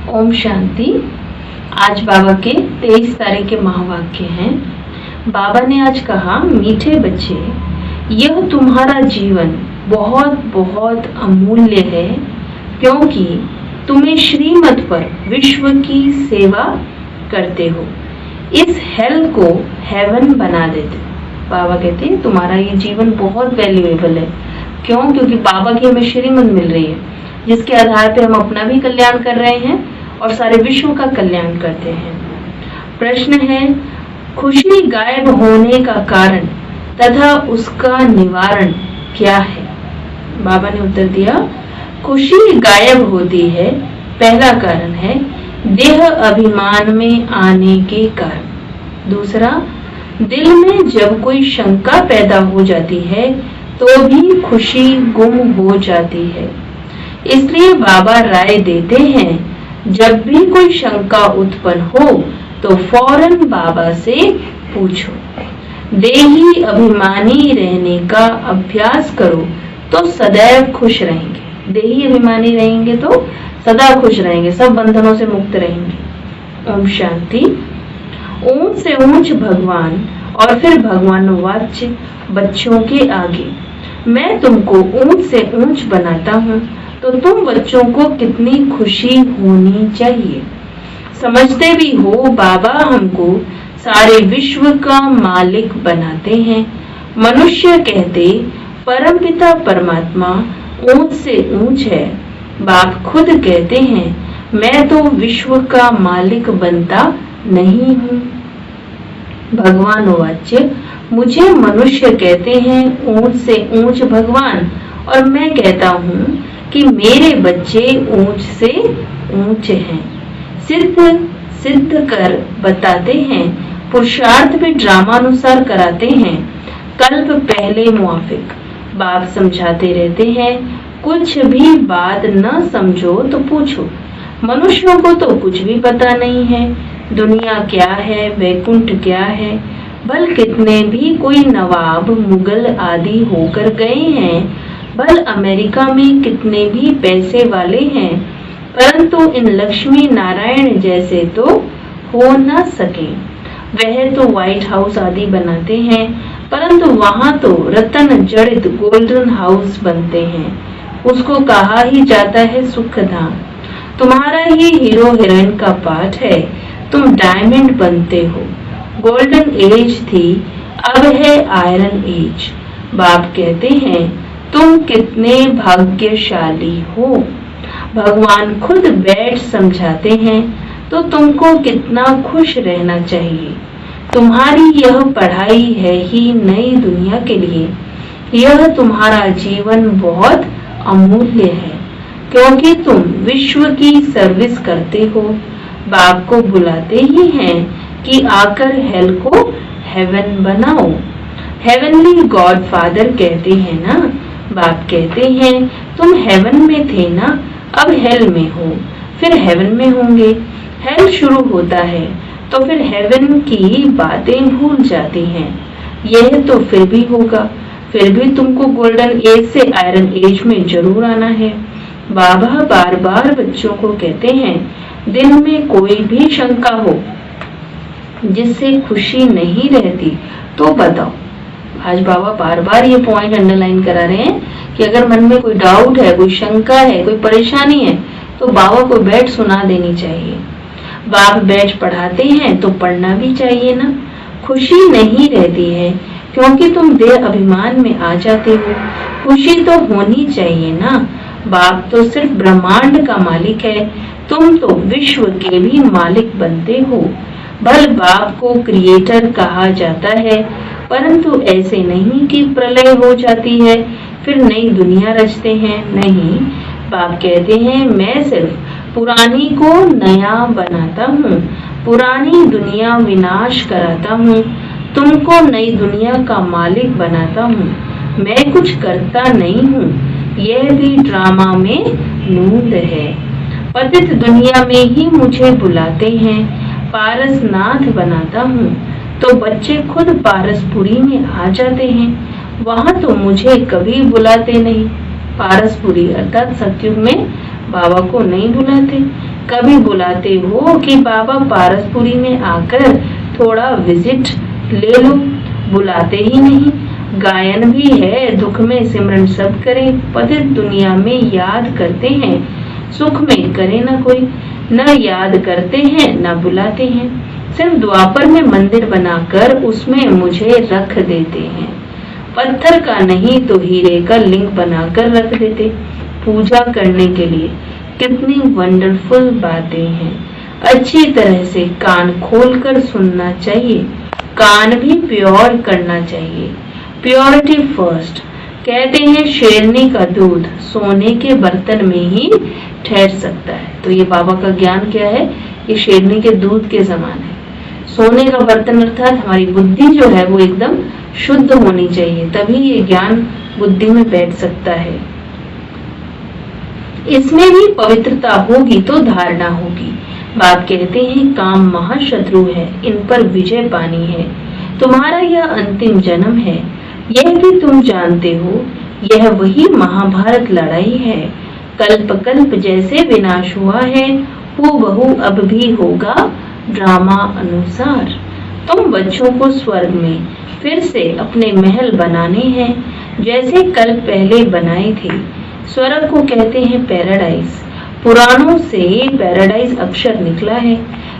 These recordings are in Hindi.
ओम शांति। आज बाबा के 23 तारीख के महावाक्य हैं। बाबा ने आज कहा, मीठे बच्चे, यह तुम्हारा जीवन बहुत बहुत अमूल्य है, क्योंकि तुम्हें श्रीमत पर विश्व की सेवा करते हो। इस हेल को हेवन बना देते हो। बाबा कहते हैं तुम्हारा ये जीवन बहुत वैल्यूएबल है। क्यों? क्योंकि बाबा की हमें श्रीमत मिल रही है, जिसके आधार पे हम अपना भी कल्याण कर रहे हैं और सारे विश्व का कल्याण करते हैं। प्रश्न है, खुशी गायब होने का कारण तथा उसका निवारण क्या है? बाबा ने उत्तर दिया, खुशी गायब होती है, पहला कारण है देह अभिमान में आने के कारण। दूसरा, दिल में जब कोई शंका पैदा हो जाती है तो भी खुशी गुम हो जाती है। इसलिए बाबा राय देते हैं, जब भी कोई शंका उत्पन्न हो तो फौरन बाबा से पूछो। देही अभिमानी रहने का अभ्यास करो तो सदैव खुश रहेंगे। देही अभिमानी रहेंगे तो सदा खुश रहेंगे, सब बंधनों से मुक्त रहेंगे। ओम शांति। ऊंच से ऊंच भगवान और फिर भगवान वाच्य बच्चों के आगे, मैं तुमको ऊंच से ऊंच बनाता हूँ तो तुम बच्चों को कितनी खुशी होनी चाहिए। समझते भी हो बाबा हमको सारे विश्व का मालिक बनाते हैं। मनुष्य कहते परमपिता परमात्मा ऊंच से ऊंच है। बाप खुद कहते हैं, मैं तो विश्व का मालिक बनता नहीं हूँ। भगवान वाच्य, मुझे मनुष्य कहते हैं ऊंच से ऊंच भगवान, और मैं कहता हूँ कि मेरे बच्चे ऊंच से ऊंच हैं। सिद्ध कर बताते हैं, पुरुषार्थ भी ड्रामानुसार कराते हैं। कल्प पहले मुआफिक बाप समझाते रहते हैं, कुछ भी बात न समझो तो पूछो। मनुष्यों को तो कुछ भी पता नहीं है, दुनिया क्या है, वैकुंठ क्या है। भल कितने भी कोई नवाब मुगल आदि होकर गए हैं, भल अमेरिका में कितने भी पैसे वाले हैं, परंतु इन लक्ष्मी नारायण जैसे तो हो न सके। वह तो व्हाइट हाउस आदि बनाते हैं, परंतु वहां तो रतन जड़ित गोल्डन हाउस बनते हैं। उसको कहा ही जाता है सुखधाम। तुम्हारा ही हीरो हीरोइन का पाठ है, तुम डायमंड बनते हो। गोल्डन एज थी, अब है आयरन एज। बाप कहते हैं, तुम कितने भाग्यशाली हो। भगवान खुद बैठ समझाते हैं, तो तुमको कितना खुश रहना चाहिए। तुम्हारी यह पढ़ाई है ही नई दुनिया के लिए। यह तुम्हारा जीवन बहुत अमूल्य है, क्योंकि तुम विश्व की सर्विस करते हो। बाप को बुलाते ही हैं कि आकर हेल को हेवन बनाओ। हेवनली गॉड फादर कहते हैं ना। बाप कहते हैं, तुम हेवन में थे ना, अब हेल में हो, फिर हेवन में होंगे। हेल शुरू होता है तो फिर हेवन की बातें भूल जाती हैं। यह तो फिर भी होगा, फिर भी तुमको गोल्डन एज से आयरन एज में जरूर आना है। बाबा बार बार बच्चों को कहते हैं, दिल में कोई भी शंका हो जिससे खुशी नहीं रहती तो बताओ। आज बाबा बार बार ये पॉइंट अंडरलाइन करा रहे हैं कि अगर मन में कोई डाउट है, कोई शंका है, कोई परेशानी है, तो बाबा को बैठ सुना देनी चाहिए। बाप बैठ पढ़ाते हैं तो पढ़ना भी चाहिए ना। खुशी नहीं रहती है क्योंकि तुम देह अभिमान में आ जाते हो। खुशी तो होनी चाहिए ना। बाप तो सिर्फ ब्रह्मांड का मालिक है, तुम तो विश्व के भी मालिक बनते हो। भल बाप को क्रिएटर कहा जाता है, परंतु ऐसे नहीं कि प्रलय हो जाती है फिर नई दुनिया रचते हैं। नहीं, बाप कहते हैं, मैं सिर्फ पुरानी को नया बनाता हूँ, पुरानी दुनिया विनाश कराता हूँ, तुमको नई दुनिया का मालिक बनाता हूँ। मैं कुछ करता नहीं हूँ, यह भी ड्रामा में नूंद है। पतित दुनिया में ही मुझे बुलाते हैं, पारसनाथ बनाता हूँ, तो बच्चे खुद पारसपुरी में आ जाते हैं। वहां तो मुझे कभी बुलाते नहीं। पारसपुरी अर्थात सतयुग में बाबा को नहीं बुलाते। कभी बुलाते हो कि बाबा पारसपुरी में आकर थोड़ा विजिट ले लो, बुलाते ही नहीं। गायन भी है, दुख में सिमरन सब करें, पतित दुनिया में याद करते हैं, सुख में करे न कोई, न याद करते हैं न बुलाते हैं। सिर्फ द्वापर में मंदिर बनाकर उसमें मुझे रख देते हैं, पत्थर का नहीं तो हीरे का लिंग बनाकर रख देते पूजा करने के लिए। कितनी वंडरफुल बातें हैं, अच्छी तरह से कान खोलकर सुनना चाहिए, कान भी प्योर करना चाहिए। Purity first. कहते हैं शेरनी का दूध सोने के बर्तन में ही ठहर सकता है। तो ये बाबा का ज्ञान क्या है? ये शेरनी के दूध के समान है। सोने का बर्तन अर्थात हमारी बुद्धि जो है वो एकदम शुद्ध होनी चाहिए, तभी ये ज्ञान बुद्धि में बैठ सकता है। इसमें भी पवित्रता होगी तो धारणा होगी। बाप कहते हैं काम महाशत्रु है, इन पर विजय पानी है। तुम्हारा यह अंतिम जन्म है, यह भी तुम जानते हो। यह वही महाभारत लड़ाई है, कल्प कल्प जैसे विनाश हुआ है, हूबहू अब भी होगा ड्रामा अनुसार। तुम बच्चों को स्वर्ग में फिर से अपने महल बनाने हैं, जैसे कल पहले बनाए थे। स्वर्ग को कहते हैं पैराडाइज। पुराणों से पैराडाइज अक्षर निकला है।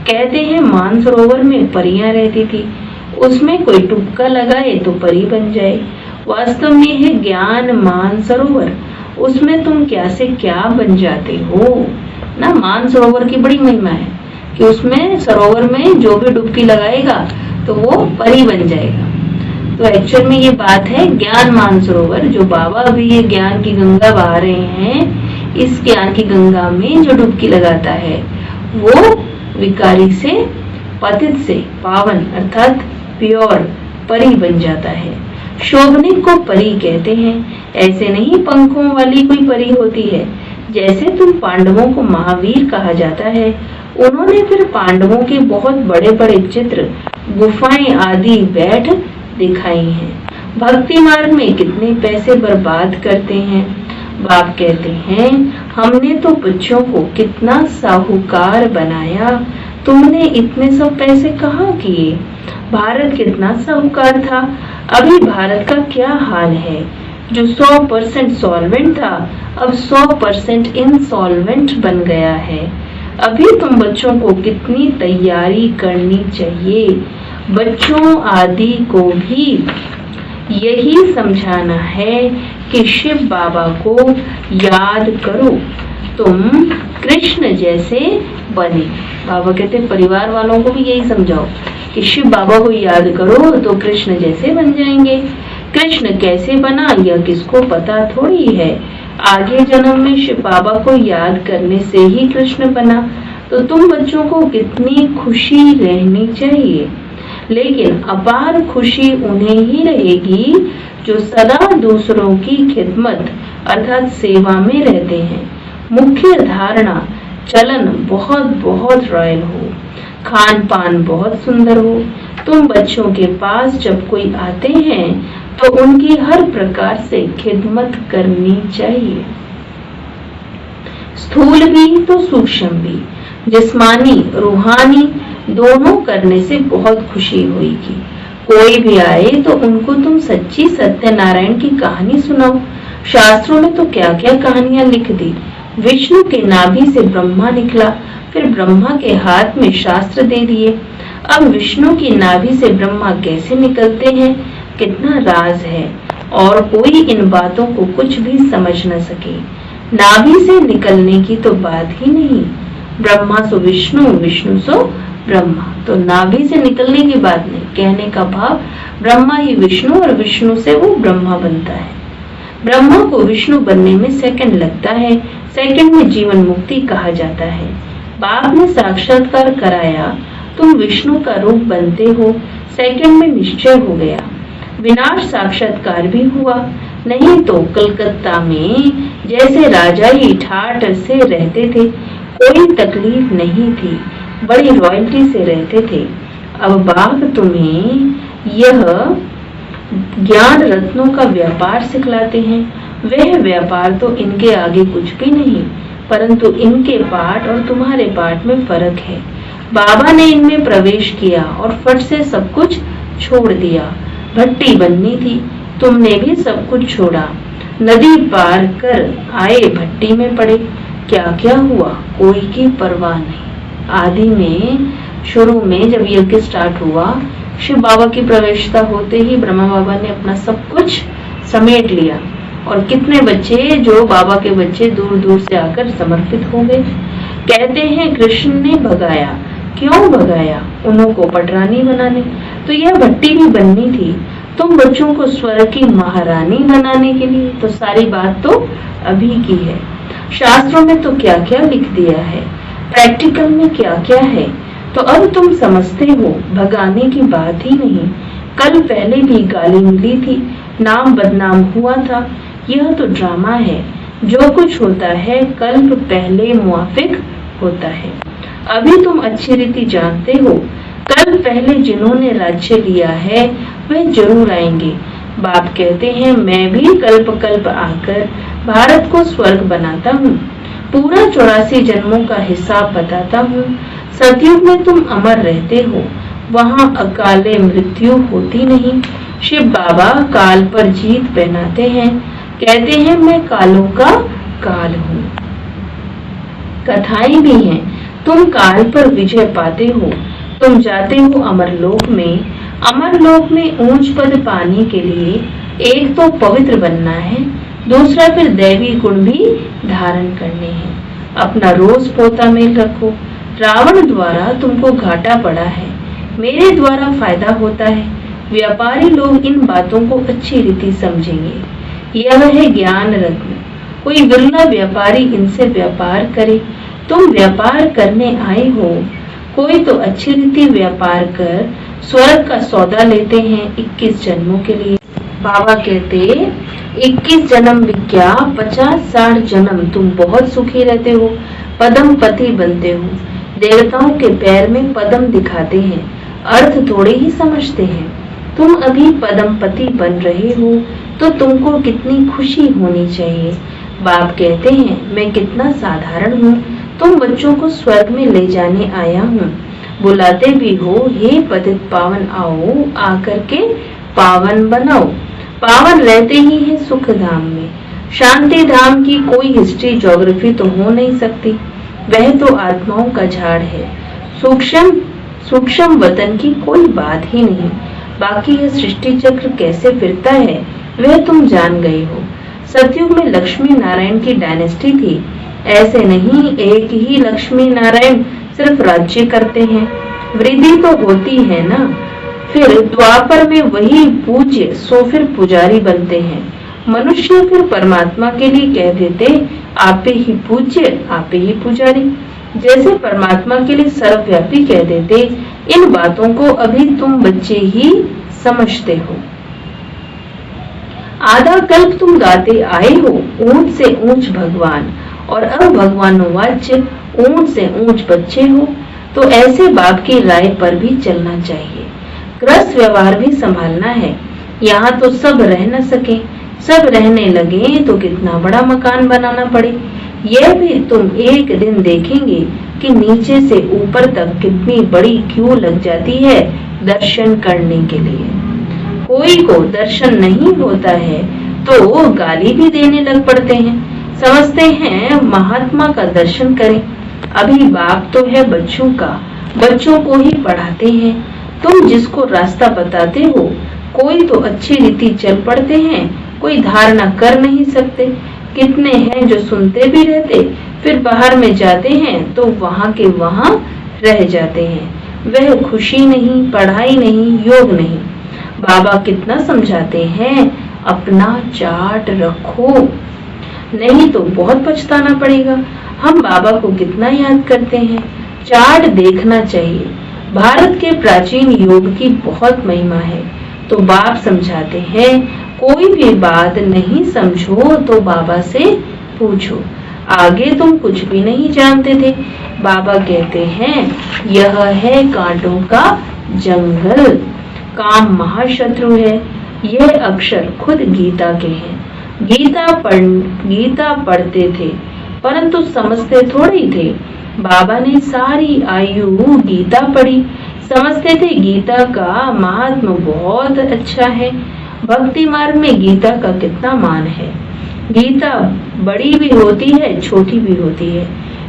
कहते हैं मानसरोवर में परियां रहती थी, उसमें कोई टुक्का लगाए तो परी बन जाए। वास्तव में है ज्ञान मानसरोवर, उसमें तुम क्या से क्या बन जाते हो ना। मानसरोवर की बड़ी महिमा है कि उसमें सरोवर में जो भी डुबकी लगाएगा तो वो परी बन जाएगा। तो एक्चुअल में ये बात है ज्ञान मानसरोवर, जो बाबा अभी ये ज्ञान की गंगा बहा रहे हैं, इस ज्ञान की गंगा में जो डुबकी लगाता है वो विकारी से, पतित से पावन अर्थात प्योर परी बन जाता है। शोभनिक को परी कहते हैं। ऐसे नहीं पंखों वाली कोई परी होती है। जैसे तुम पांडवों को महावीर कहा जाता है, उन्होंने फिर पांडवों के बहुत बड़े बड़े चित्र, गुफाएं आदि बैठ दिखाई हैं। भक्ति मार्ग में कितने पैसे बर्बाद करते हैं। बाप कहते हैं हमने तो बच्चों को कितना साहूकार बनाया, तुमने इतने सब पैसे कहाँ किए। भारत कितना साहूकार था, अभी भारत का क्या हाल है। जो 100% सॉल्वेंट था अब 100% इनसॉल्वेंट बन गया है। अभी तुम बच्चों को कितनी तैयारी करनी चाहिए। बच्चों आदि को भी यही समझाना है कि शिव बाबा को याद करो, तुम कृष्ण जैसे बने। बाबा कहते परिवार वालों को भी यही समझाओ कि शिव बाबा को याद करो तो कृष्ण जैसे बन जाएंगे। कृष्ण कैसे बना यह किसको पता थोड़ी है। आगे जन्म में शिव बाबा को याद करने से ही कृष्ण बना। तो तुम बच्चों को कितनी खुशी रहनी चाहिए, लेकिन अपार खुशी उन्हें ही रहेगी जो सदा दूसरों की खिदमत अर्थात सेवा में रहते हैं। मुख्य धारणा चलन बहुत बहुत रॉयल हो, खान पान बहुत सुंदर हो। तुम बच्चों के पास जब कोई आते हैं तो उनकी हर प्रकार से खिदमत करनी चाहिए, स्थूल भी तो सूक्ष्म भी, जिस्मानी रूहानी दोनों करने से बहुत खुशी होगी। कोई भी आए तो उनको तुम सच्ची सत्यनारायण की कहानी सुनाओ। शास्त्रों में तो क्या क्या कहानियां लिख दी। विष्णु के नाभि से ब्रह्मा निकला, फिर ब्रह्मा के हाथ में शास्त्र दे दिए। अब विष्णु की नाभि से ब्रह्मा कैसे निकलते हैं, कितना राज है और कोई इन बातों को कुछ भी समझ न सके। नाभि से निकलने की तो बात ही नहीं। ब्रह्मा सो विष्णु, विष्णु सो ब्रह्मा, तो नाभि से निकलने की बात नहीं। कहने का भाव ब्रह्मा ही विष्णु और विष्णु से वो ब्रह्मा बनता है। ब्रह्मा को विष्णु बनने में सेकंड लगता है, सेकंड में जीवन मुक्ति कहा जाता है। बाप ने साक्षात्कार कराया, तुम विष्णु का रूप बनते हो, सेकंड में निश्चय हो गया। विनाश साक्षात्कार भी हुआ, नहीं तो कलकत्ता में जैसे राजा ही ठाठ से रहते थे, कोई तकलीफ नहीं थी, बड़ी रॉयल्टी से रहते थे। अब बाप तुम्हें यह ज्ञान रत्नों का व्यापार सिखलाते हैं। वह व्यापार तो इनके आगे कुछ भी नहीं। परंतु इनके पाठ और तुम्हारे पाठ में फर्क है। बाबा ने इनमें प्रवेश किया और फट से सब कुछ छोड़ दिया। भट्टी बननी थी, तुमने भी सब कुछ छोड़ा। नदी पार कर आए, भट्टी में पड़े। क्या क्या हुआ कोई की परवाह नहीं। आदि में शुरू में जब यज्ञ स्टार्ट हुआ, शिव बाबा की प्रवेशता होते ही ब्रह्मा बाबा ने अपना सब कुछ समेट लिया और कितने बच्चे, जो बाबा के बच्चे दूर दूर से आकर समर्पित हो गए। कहते हैं कृष्ण ने भगाया। क्यों भगाया? उन्हों को पटरानी बनाने। तो यह भट्टी भी बननी थी, तुम बच्चों को स्वर्ग की महारानी बनाने के लिए। तो सारी बात तो अभी की है। शास्त्रों में तो क्या क्या लिख दिया है, प्रैक्टिकल में क्या क्या है, तो अब तुम समझते हो। भगाने की बात ही नहीं। कल पहले भी गाली मिली थी, नाम बदनाम हुआ था। यह तो ड्रामा है। जो कुछ होता है कल्प पहले मुआफिक होता है। अभी तुम अच्छी रीति जानते हो, कल पहले जिन्होंने राज्य लिया है वे जरूर आएंगे। बाप कहते हैं मैं भी कल्प कल्प आकर भारत को स्वर्ग बनाता हूँ, पूरा 84 जन्मों का हिसाब बताता हूँ। सतयुग में तुम अमर रहते हो, वहाँ अकाले मृत्यु होती नहीं। शिव बाबा काल पर जीत पहनाते हैं, कहते हैं मैं कालों का काल हूँ। कथाएं भी हैं, तुम काल पर विजय पाते हो। तुम जाते हो अमरलोक में। अमरलोक में ऊंच पद पाने के लिए एक तो पवित्र बनना है, दूसरा फिर दैवी गुण भी धारण करने हैं। अपना रोज पोता मेल रखो। रावण द्वारा तुमको घाटा पड़ा है, मेरे द्वारा फायदा होता है। व्यापारी लोग इन बातों को अच्छी रीति समझेंगे। यह है ज्ञान रत्न। कोई बिरला व्यापारी इनसे व्यापार करे। तुम व्यापार करने आए हो, कोई तो अच्छी रीति व्यापार कर स्वर्ग का सौदा लेते हैं 21 जन्मों के लिए। बाबा कहते 21 जन्म विज्ञा 50-60 जन्म तुम बहुत सुखी रहते हो, पदम पति बनते हो। देवताओं के पैर में पदम दिखाते हैं, अर्थ थोड़े ही समझते हैं। तुम अभी पदम पति बन रहे हो तो तुमको कितनी खुशी होनी चाहिए। बाप कहते हैं मैं कितना साधारण हूँ, तुम बच्चों को स्वर्ग में ले जाने आया हूँ। बुलाते भी हो, हे पतित पावन आओ, आकर के पावन बनाओ। पावन रहते ही है सुख धाम में। शांति धाम की कोई हिस्ट्री ज्योग्राफी तो हो नहीं सकती, वह तो आत्माओं का झाड़ है। सूक्ष्म वतन की कोई बात ही नहीं। बाकी यह सृष्टि चक्र कैसे फिरता है वह तुम जान गए हो। सतयुग में लक्ष्मी नारायण की डायनेस्टी थी, ऐसे नहीं एक ही लक्ष्मी नारायण सिर्फ राज्य करते हैं, वृद्धि तो होती है ना। फिर द्वापर में वही पूज्य सो फिर पुजारी बनते हैं। मनुष्य फिर परमात्मा के लिए कह देते आपे ही पूज्य आपे ही पुजारी, जैसे परमात्मा के लिए सर्वव्यापी कह देते। इन बातों को अभी तुम बच्चे ही समझते हो। आधा कल्प तुम गाते आए हो ऊंच से ऊंच भगवान, और अब भगवानोवाच्य ऊंच से ऊंच बच्चे हो। तो ऐसे बाप की राय पर भी चलना चाहिए। ग्रस्त व्यवहार भी संभालना है। यहाँ तो सब रह न सके, सब रहने लगे तो कितना बड़ा मकान बनाना पड़े। यह भी तुम एक दिन देखेंगे कि नीचे से ऊपर तक कितनी बड़ी क्यू लग जाती है दर्शन करने के लिए। कोई को दर्शन नहीं होता है तो गाली भी देने लग पड़ते हैं, समझते हैं महात्मा का दर्शन करें। अभी बाप तो है बच्चों का, बच्चों को ही पढ़ाते हैं। तुम जिसको रास्ता बताते हो, कोई तो अच्छी रीति चल पड़ते हैं, कोई धारणा कर नहीं सकते। कितने हैं जो सुनते भी रहते, फिर बाहर में जाते हैं तो वहां के वहां रह जाते हैं। वह खुशी नहीं, पढ़ाई नहीं, योग नहीं। बाबा कितना समझाते हैं, अपना चार्ट रखो, नहीं तो बहुत पछताना पड़ेगा। हम बाबा को कितना याद करते हैं, चार्ट देखना चाहिए। भारत के प्राचीन योग की बहुत महिमा है। तो बाप समझाते हैं कोई भी बात नहीं समझो तो बाबा से पूछो, आगे तुम कुछ भी नहीं जानते थे। बाबा कहते हैं यह है कांटों का जंगल, काम महाशत्रु है। यह अक्षर खुद गीता के हैं। गीता पढ़ते थे, परंतु समझते थोड़े ही थे। बाबा ने सारी आयु गीता पढ़ी, समझते थे गीता का महात्म बहुत अच्छा है। भक्ति मार्ग में गीता का कितना मान है। गीता बड़ी भी होती है, छोटी भी होती है।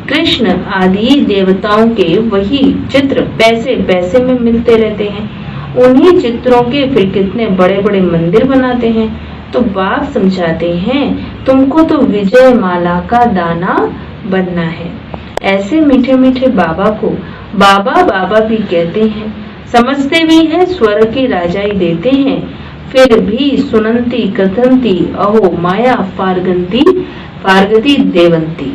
कृष्ण आदि देवताओं के वही चित्र पैसे पैसे में मिलते रहते हैं। उन्हीं चित्रों के फिर कितने बड़े बड़े मंदिर बनाते हैं। तो बाप समझाते हैं, तुमको तो विजय माला का दाना बनना है। ऐसे मीठे मीठे बाबा को बाबा बाबा भी कहते हैं, समझते भी हैं, स्वर्ग की राजाई देते हैं। फिर भी सुनंती कथंती अहो माया फारगंती फारगती देवंती।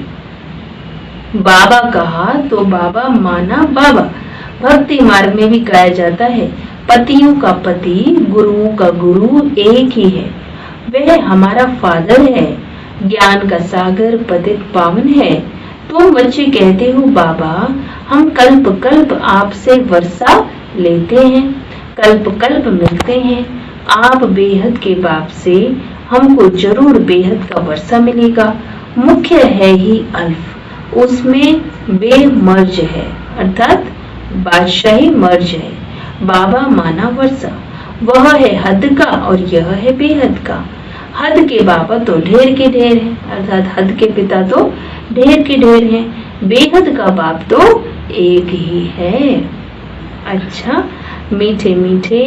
बाबा कहा तो बाबा माना बाबा। भक्ति मार्ग में भी कहा जाता है, पतियों का पति गुरु का गुरु एक ही है। वह हमारा फादर है, ज्ञान का सागर पतित पावन है। तुम बच्चे कहते हो बाबा, हम कल्प कल्प आपसे वर्षा लेते हैं, कल्प कल्प मिलते हैं। आप बेहद के बाप से हमको जरूर बेहद का वर्षा मिलेगा। मुख्य है ही अल्फ, उसमें बेमर्ज है, अर्थात बादशाही मर्ज है। बाबा माना वर्षा, वह है हद का और यह है बेहद का। हद के बाबा तो ढेर के ढेर हैं, अर्थात हद के पिता तो ढेर के ढेर हैं। बेहद का बाप तो एक ही है। अच्छा, मीठे मीठे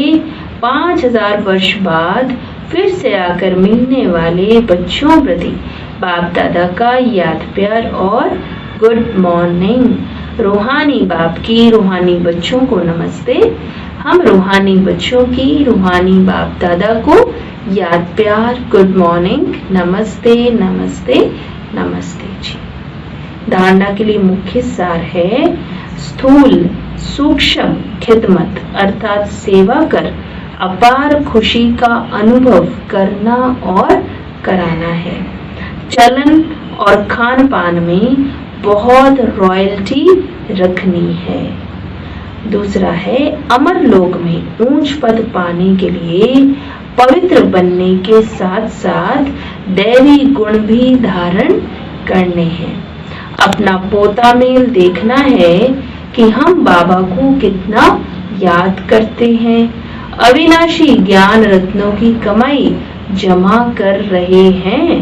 5000 वर्ष बाद फिर से आकर मिलने वाले बच्चों प्रति बाप दादा का याद प्यार और गुड मॉर्निंग। रूहानी बाप की रूहानी बच्चों को नमस्ते। हम रूहानी बच्चों की रूहानी बाप दादा को याद प्यार, गुड मॉर्निंग, नमस्ते नमस्ते नमस्ते जी। धारणा के लिए मुख्य सार है, स्थूल सूक्ष्म खिदमत अर्थात सेवा कर अपार खुशी का अनुभव करना और कराना है। चलन और खान पान में बहुत रॉयल्टी रखनी है। दूसरा है, अमर लोक में ऊंच पद पाने के लिए पवित्र बनने के साथ साथ दैवी गुण भी धारण करने हैं। अपना पोता मेल देखना है कि हम बाबा को कितना याद करते हैं। अविनाशी ज्ञान रत्नों की कमाई जमा कर रहे हैं।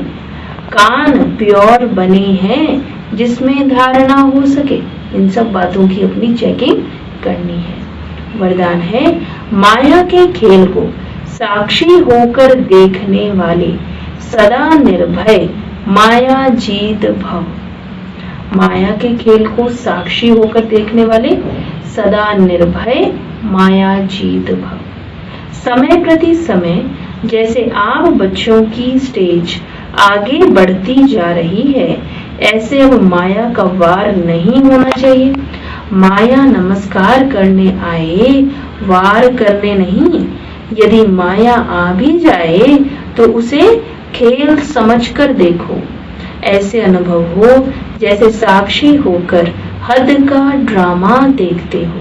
कान प्योर बने हैं जिसमें धारणा हो सके। इन सब बातों की अपनी चेकिंग करनी है। वरदान है, माया के खेल को साक्षी होकर देखने वाले सदा निर्भय माया जीत भव। माया के खेल को साक्षी होकर देखने वाले सदा निर्भय माया जीत भव। समय प्रति समय जैसे आप बच्चों की स्टेज आगे बढ़ती जा रही है, ऐसे अब माया का वार नहीं होना चाहिए। माया नमस्कार करने आए, वार करने नहीं। यदि माया आ भी जाए तो उसे खेल समझकर देखो। ऐसे अनुभव हो जैसे साक्षी होकर हद का ड्रामा देखते हो।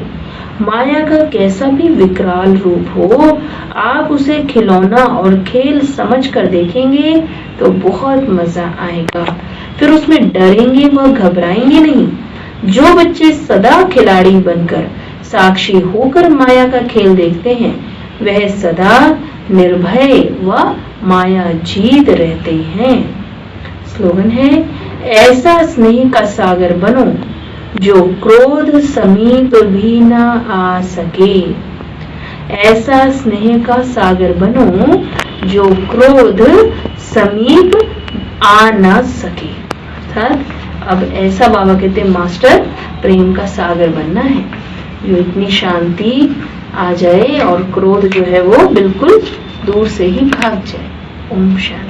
माया का कैसा भी विकराल रूप हो, आप उसे खिलौना और खेल समझकर देखेंगे तो बहुत मजा आएगा। फिर उसमें डरेंगे व घबराएंगे नहीं। जो बच्चे सदा खिलाड़ी बनकर साक्षी होकर माया का खेल देखते हैं, वह सदा निर्भय व माया जीत रहते हैं। स्लोगन है, ऐसा स्नेह का सागर बनो जो क्रोध समीप भी न आ सके। ऐसा स्नेह का सागर बनो जो क्रोध समीप आ न सके। अर्थात अब ऐसा बाबा कहते मास्टर प्रेम का सागर बनना है जो इतनी शांति आ जाए और क्रोध जो है वो बिल्कुल दूर से ही भाग जाए। ओम शांति।